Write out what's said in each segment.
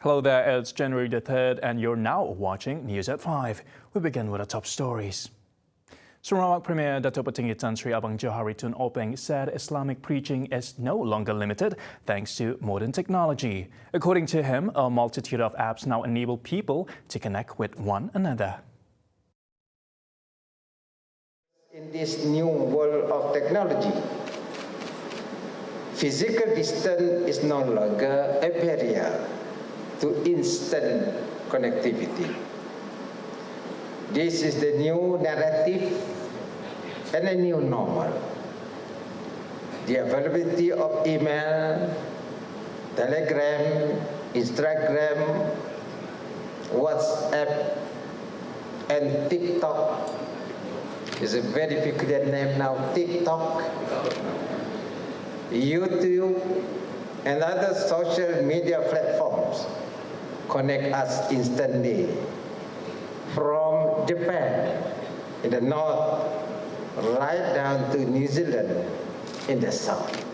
Hello there, it's January the 3rd and you're now watching News at 5. We begin with the top stories. Sarawak Premier Dato' Petinggi Tan Sri Abang Johari Tun Openg said Islamic preaching is no longer limited thanks to modern technology. According to him, a multitude of apps now enable people to connect with one another. In this new world of technology, physical distance is no longer a barrier to instant connectivity. This is the new narrative and a new normal. The availability of email, Telegram, Instagram, WhatsApp, and TikTok is a very peculiar name now, TikTok, YouTube, and other social media platforms connect us instantly from Japan in the north right down to New Zealand in the south.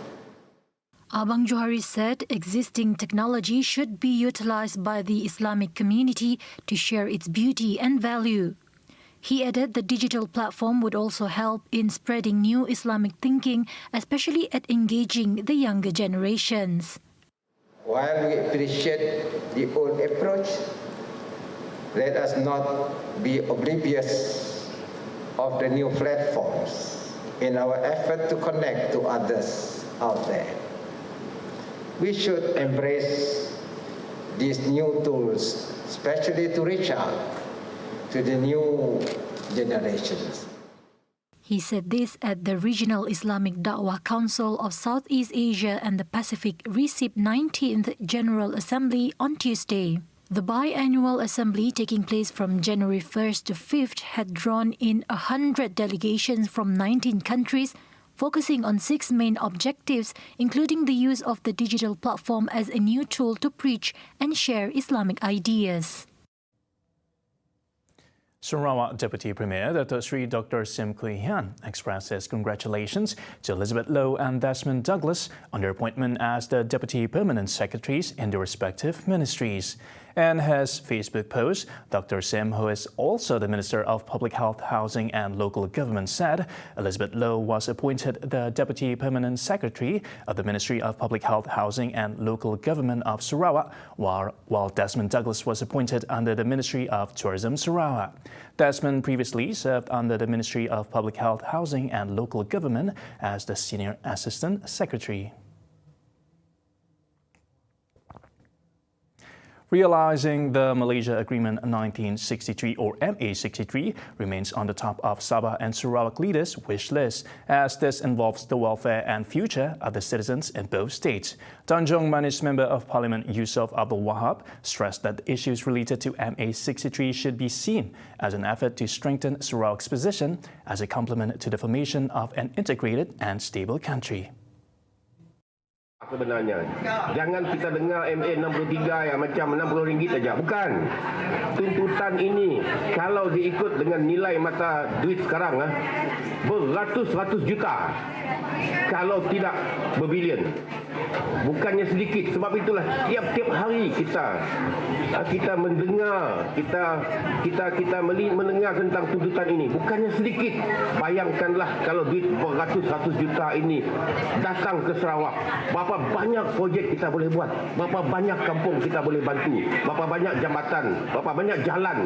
Abang Johari said existing technology should be utilized by the Islamic community to share its beauty and value. He added the digital platform would also help in spreading new Islamic thinking, especially at engaging the younger generations. While we appreciate the old approach, let us not be oblivious of the new platforms in our effort to connect to others out there. We should embrace these new tools, especially to reach out to the new generations. He said this at the Regional Islamic Da'wah Council of Southeast Asia and the Pacific RICIP 19th General Assembly on Tuesday. The biannual assembly taking place from January 1st to 5th had drawn in 100 delegations from 19 countries, focusing on 6 main objectives, including the use of the digital platform as a new tool to preach and share Islamic ideas. Sarawak Deputy Premier Dato' Sri Dr. Sim Kui Hian expressed his congratulations to Elizabeth Loh and Desmond Douglas on their appointment as the Deputy Permanent Secretaries in their respective ministries. In his Facebook post, Dr. Sim, who is also the Minister of Public Health, Housing and Local Government, said Elizabeth Loh was appointed the Deputy Permanent Secretary of the Ministry of Public Health, Housing and Local Government of Sarawak, while Desmond Douglas was appointed under the Ministry of Tourism Sarawak. Desmond previously served under the Ministry of Public Health, Housing and Local Government as the Senior Assistant Secretary. Realizing the Malaysia Agreement 1963 or MA63 remains on the top of Sabah and Sarawak leaders' wish list, as this involves the welfare and future of the citizens in both states. Tanjung Manis Member of Parliament Yusof Abdul Wahab stressed that the issues related to MA63 should be seen as an effort to strengthen Sarawak's position as a complement to the formation of an integrated and stable country. Sebenarnya, jangan kita dengar MA63 yang macam RM60 saja. Bukan. Tuntutan ini, kalau diikut dengan nilai mata duit sekarang, beratus-ratus juta. Kalau tidak berbilion. Bukannya sedikit. Sebab itulah tiap-tiap hari kita mendengar, kita mendengar tentang tuntutan ini. Bukannya sedikit. Bayangkanlah kalau duit beratus-ratus juta ini datang ke Sarawak. Berapa banyak projek kita boleh buat, berapa banyak kampung kita boleh bantu, berapa banyak jambatan, berapa banyak jalan,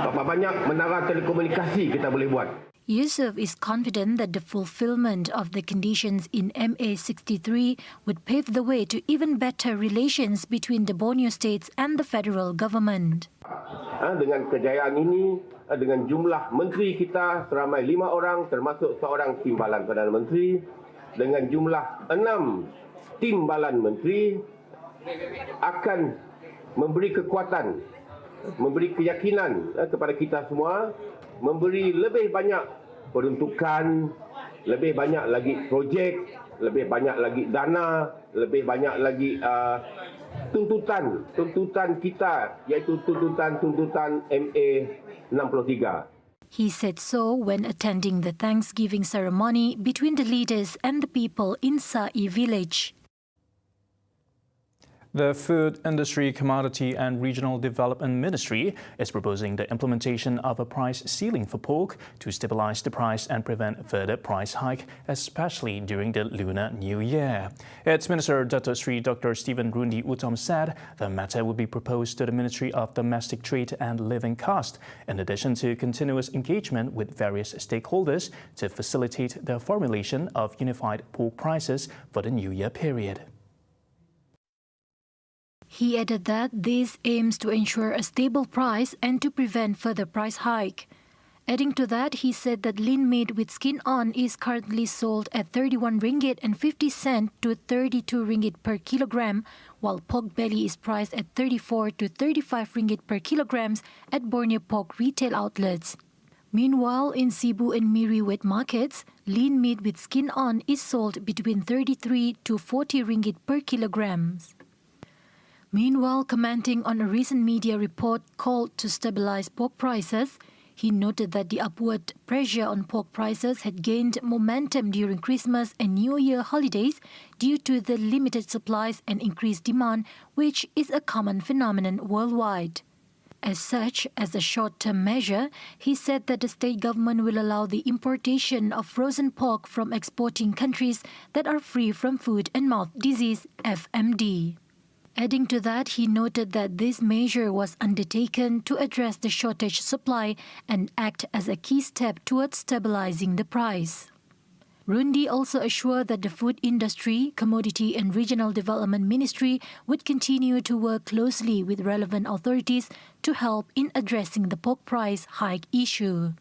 berapa banyak menara telekomunikasi kita boleh buat. Yusof is confident that the fulfillment of the conditions in MA63 would pave the way to even better relations between the Borneo states and the federal government. Dengan kejayaan ini, dengan jumlah menteri kita seramai 5 orang termasuk seorang timbalan Perdana Menteri, dengan jumlah 6 timbalan menteri, akan memberi kekuatan, memberi keyakinan kepada kita semua, memberi lebih banyak peruntukan, lebih banyak lagi projek, lebih banyak lagi dana, lebih banyak lagi tuntutan kita, iaitu tuntutan MA63. He said so when attending the Thanksgiving ceremony between the leaders and the people in Sa'i village. The Food Industry, Commodity and Regional Development Ministry is proposing the implementation of a price ceiling for pork to stabilize the price and prevent further price hike, especially during the Lunar New Year. Its Minister Dato Sri Dr. Stephen Rundi Utom said the matter will be proposed to the Ministry of Domestic Trade and Living Cost, in addition to continuous engagement with various stakeholders to facilitate the formulation of unified pork prices for the New Year period. He added that this aims to ensure a stable price and to prevent further price hike. Adding to that, he said that lean meat with skin on is currently sold at 31 ringgit and 50 cent to 32 ringgit per kilogram, while pork belly is priced at 34 to 35 ringgit per kilograms at Borneo pork retail outlets. Meanwhile, in Cebu and Miri wet markets, lean meat with skin on is sold between 33 to 40 ringgit per kilograms. Meanwhile, commenting on a recent media report called to stabilize pork prices, he noted that the upward pressure on pork prices had gained momentum during Christmas and New Year holidays due to the limited supplies and increased demand, which is a common phenomenon worldwide. As such, as a short-term measure, he said that the state government will allow the importation of frozen pork from exporting countries that are free from foot and mouth disease, FMD. Adding to that, he noted that this measure was undertaken to address the shortage supply and act as a key step towards stabilizing the price. Rundi also assured that the Food Industry, Commodity and Regional Development Ministry would continue to work closely with relevant authorities to help in addressing the pork price hike issue.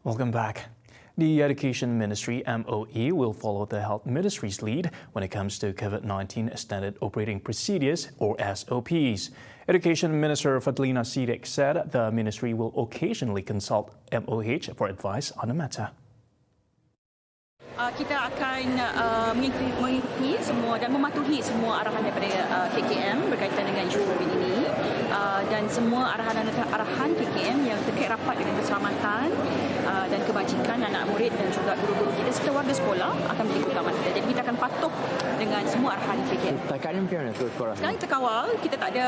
Welcome back. The Education Ministry, MOE, will follow the Health Ministry's lead when it comes to COVID-19 Standard Operating Procedures, or SOPs. Education Minister Fadlina Siddiq said the ministry will occasionally consult MOH for advice on the matter. Kita akan mengikuti semua dan mematuhi semua arahan daripada KKM berkaitan dengan isu COVID ini, dan semua arahan KKM yang terkait rapat dengan keselamatan dan kebajikan anak murid dan juga guru-guru kita serta warga sekolah akan mengikuti keamanan. Jadi kita akan patuh dengan semua arahan KKM. Takatnya macam mana tu sekolah? Sekarang kita kawal, kita tak ada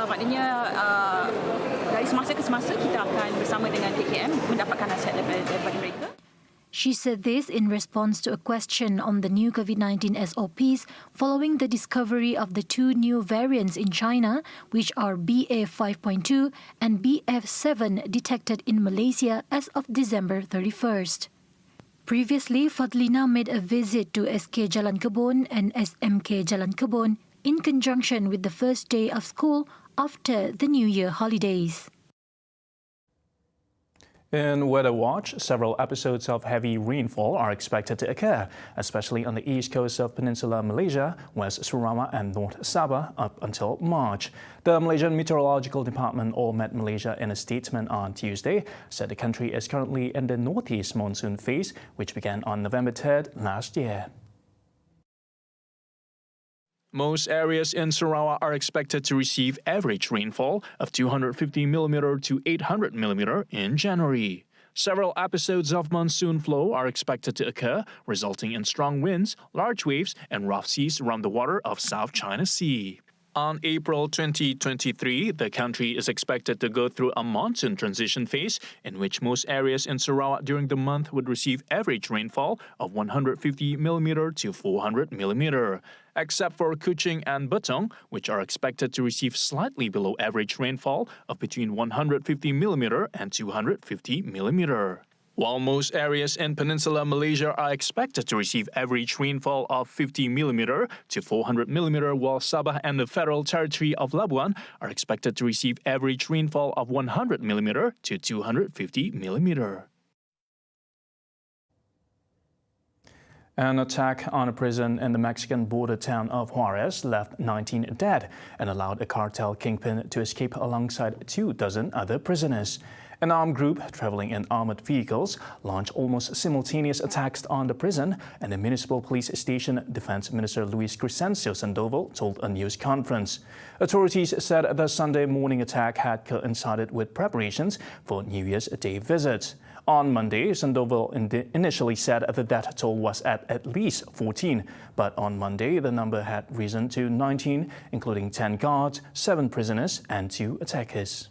maknanya dari semasa ke semasa kita akan bersama dengan KKM mendapatkan nasihat daripada mereka. She said this in response to a question on the new COVID-19 SOPs following the discovery of the two new variants in China, which are BA.5.2 and BF7 detected in Malaysia as of December 31st. Previously, Fadlina made a visit to SK Jalan Kebun and SMK Jalan Kebun in conjunction with the first day of school after the New Year holidays. In Weather Watch, several episodes of heavy rainfall are expected to occur, especially on the east coast of Peninsular Malaysia, West Sarawak and North Sabah up until March. The Malaysian Meteorological Department, or Met Malaysia, in a statement on Tuesday, said the country is currently in the northeast monsoon phase, which began on November 3rd last year. Most areas in Sarawak are expected to receive average rainfall of 250 mm to 800 mm in January. Several episodes of monsoon flow are expected to occur, resulting in strong winds, large waves, and rough seas around the water of South China Sea. On April 2023, the country is expected to go through a monsoon transition phase in which most areas in Sarawak during the month would receive average rainfall of 150 mm to 400 mm, except for Kuching and Betong, which are expected to receive slightly below average rainfall of between 150 mm and 250 mm. While most areas in Peninsular Malaysia are expected to receive average rainfall of 50 mm to 400 mm, while Sabah and the Federal Territory of Labuan are expected to receive average rainfall of 100 mm to 250 mm. An attack on a prison in the Mexican border town of Juarez left 19 dead and allowed a cartel kingpin to escape alongside 24 other prisoners. An armed group traveling in armored vehicles launched almost simultaneous attacks on the prison and the municipal police station, Defense Minister Luis Crescencio Sandoval told a news conference. Authorities said the Sunday morning attack had coincided with preparations for New Year's Day visits. On Monday, Sandoval initially said the death toll was at least 14, but on Monday the number had risen to 19, including 10 guards, 7 prisoners and 2 attackers.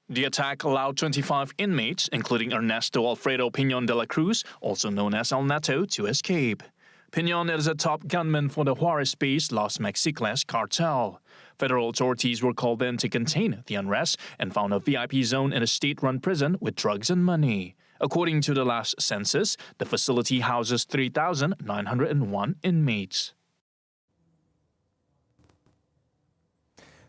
The attack allowed 25 inmates, including Ernesto Alfredo Piñon de la Cruz, also known as El Neto, to escape. Piñon is a top gunman for the Juarez-based Los Mexicles cartel. Federal authorities were called in to contain the unrest and found a VIP zone in a state-run prison with drugs and money. According to the last census, the facility houses 3,901 inmates.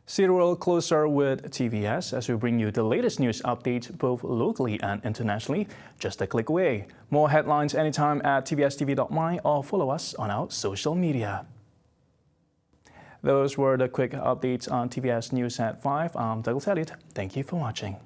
See the world closer with TVS as we bring you the latest news updates both locally and internationally, just a click away. More headlines anytime at tvstv.my or follow us on our social media. Those were the quick updates on TVS News at 5. I'm Douglas Elliott. Thank you for watching.